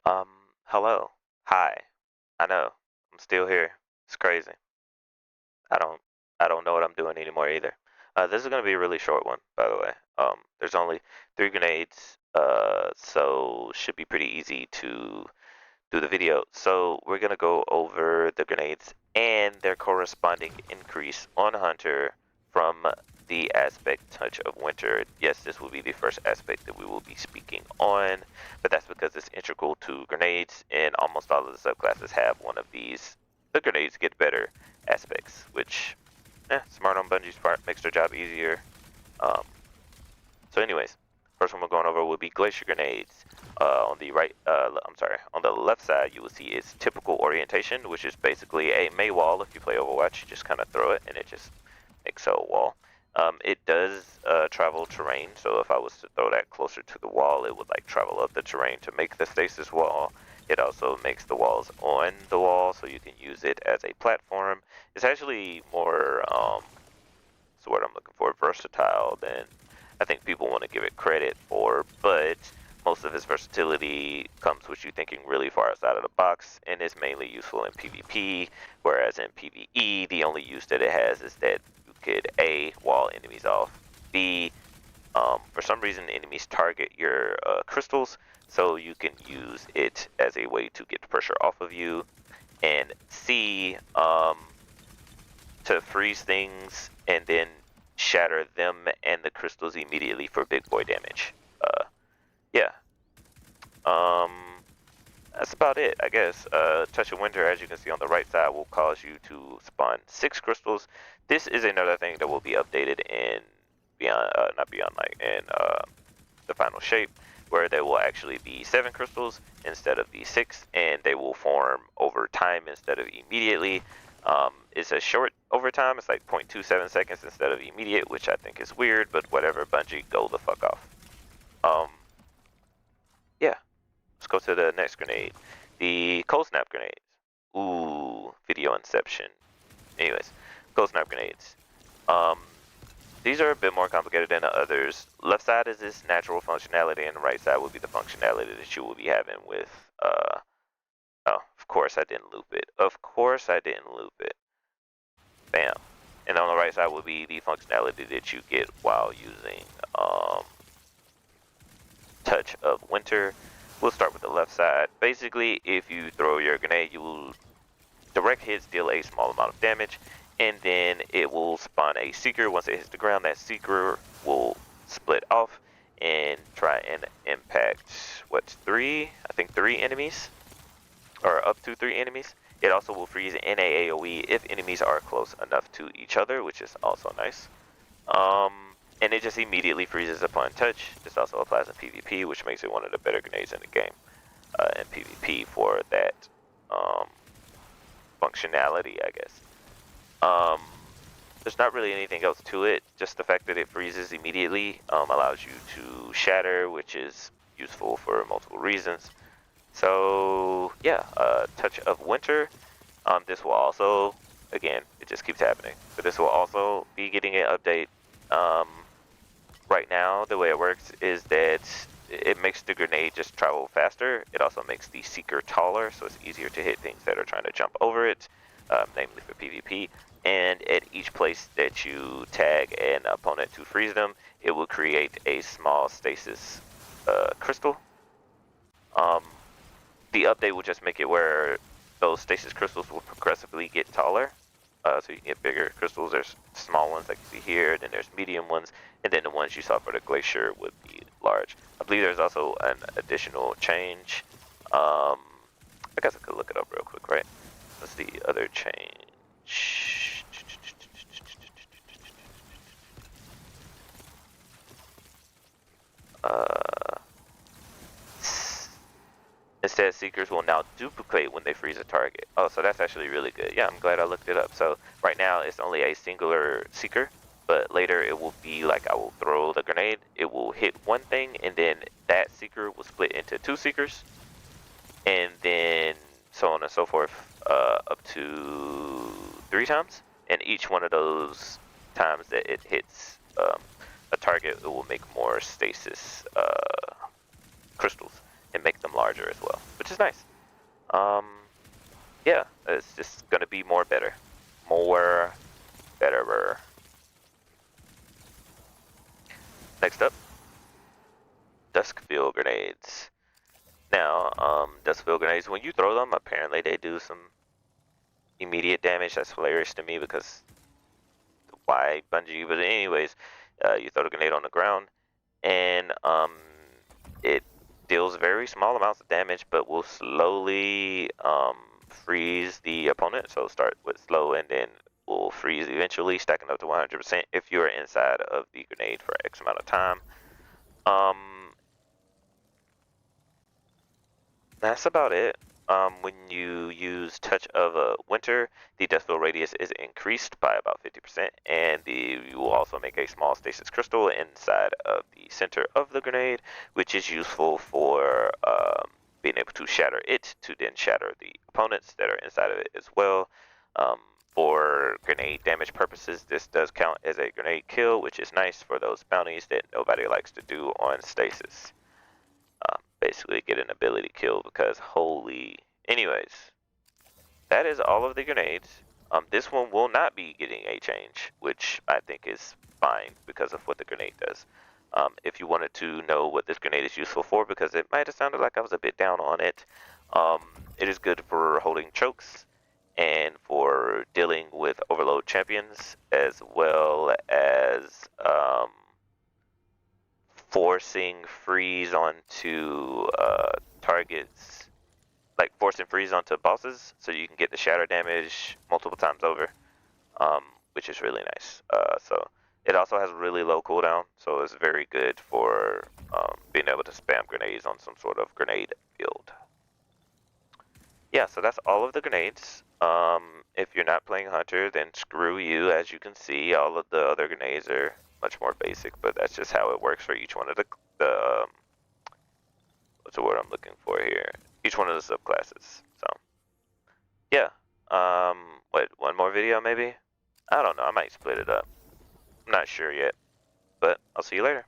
Um, Hello. Hi. I know. I'm still here. It's crazy. I don't I don't know what I'm doing anymore either. This is gonna be a really short one, by the way. There's only 3 grenades, so should be pretty easy to do the video. So we're gonna go over the grenades and their corresponding increase on Hunter from the aspect Touch of Winter. Yes, this will be the first aspect that we will be speaking on, but that's because it's integral to grenades, and almost all of the subclasses have one of these. The grenades get better aspects, which, smart on Bungie's part, makes their job easier. Um, so anyways, first one we're going over will be Glacier Grenades. On the right, I'm sorry, on the left side you will see its typical orientation, which is basically a May wall. If you play Overwatch, you just kind of throw it and it just makes a wall. It does travel terrain, so if I was to throw that closer to the wall, it would like travel up the terrain to make the stasis wall. It also makes the walls on the wall, so you can use it as a platform. It's actually more, what's the word I'm looking for, versatile than I think people want to give it credit for, but most of its versatility comes with you thinking really far outside of the box, and is mainly useful in PvP, whereas in PvE, the only use that it has is that you could A, wall enemies off, B, for some reason enemies target your crystals, so you can use it as a way to get pressure off of you, and C, to freeze things and then shatter them and the crystals immediately for big boy damage. Yeah. Um, that's about it, I guess. Touch of Winter, as you can see on the right side, will cause you to spawn 6 crystals. This is another thing that will be updated in Beyond, not Beyond Light, in the final shape, where there will actually be 7 crystals instead of the 6, and they will form over time instead of immediately. It's a short overtime, it's like 0.27 seconds instead of immediate, which I think is weird, but whatever, Bungie, go the fuck off. Yeah, let's go to the next grenade. The cold snap grenades. Ooh, video inception. Anyways, cold snap grenades. Um, these are a bit more complicated than the others. Left side is this natural functionality, and the right side will be the functionality that you will be having with, oh, of course I didn't loop it. Of course I didn't loop it. Bam. And on the right side will be the functionality that you get while using Touch of Winter. We'll start with the left side. Basically, if you throw your grenade, you will direct hits deal a small amount of damage, and then it will spawn a seeker. Once it hits the ground, that seeker will split off and try and impact, what's 3? I think 3 enemies, or up to 3 enemies. It also will freeze in a AoE if enemies are close enough to each other, which is also nice. And it just immediately freezes upon touch. This also applies in PvP, which makes it one of the better grenades in the game in PvP for that functionality, I guess. There's not really anything else to it. Just the fact that it freezes immediately allows you to shatter, which is useful for multiple reasons. So yeah, Touch of Winter. This will also, again, it just keeps happening. But this will also be getting an update. Right now, the way it works is that it makes the grenade just travel faster. It also makes the seeker taller, so it's easier to hit things that are trying to jump over it, namely for PvP. And at each place that you tag an opponent to freeze them, it will create a small stasis crystal. The update will just make it where those stasis crystals will progressively get taller. So you can get bigger crystals. There's small ones like you see here, then there's medium ones, and then the ones you saw for the glacier would be large. I believe there's also an additional change. I guess I could look it up real quick, right? What's the other change? Instead, seekers will now duplicate when they freeze a target. Oh, so that's actually really good. Yeah, I'm glad I looked it up. So right now it's only a singular seeker, but later it will be like I will throw the grenade, it will hit one thing, and then that seeker will split into 2 seekers, and then so on and so forth, up to 3 times. And each one of those times that it hits a target, it will make more stasis crystals. and make them larger as well, which is nice. Yeah, it's just gonna be more better. More betterer. Next up, Duskfield Grenades. Now, Duskfield Grenades, when you throw them, apparently they do some immediate damage. That's hilarious to me because why Bungie? But anyways, you throw the grenade on the ground, and it deals very small amounts of damage, but will slowly freeze the opponent. So start with slow, and then will freeze eventually, stacking up to 100% if you are inside of the grenade for X amount of time. That's about it. When you use Touch of Winter, the death field radius is increased by about 50%, and you will also make a small stasis crystal inside of the center of the grenade, which is useful for being able to shatter it to then shatter the opponents that are inside of it as well. For grenade damage purposes, this does count as a grenade kill, which is nice for those bounties that nobody likes to do on stasis. Basically get an ability kill because holy. Anyways, that is all of the grenades. This one will not be getting a change, which I think is fine because of what the grenade does. If you wanted to know what this grenade is useful for, because it might have sounded like I was a bit down on it, it is good for holding chokes and for dealing with overload champions, as well as forcing freeze onto targets, like forcing freeze onto bosses, so you can get the shatter damage multiple times over, which is really nice. So it also has really low cooldown, so it's very good for being able to spam grenades on some sort of grenade build. Yeah, so that's all of the grenades. If you're not playing Hunter, then screw you. As you can see, all of the other grenades are much more basic, but that's just how it works for each one of the what's the word I'm looking for here? Each one of the subclasses. So yeah. Wait, one more video maybe? I don't know. I might split it up. I'm not sure yet, but I'll see you later.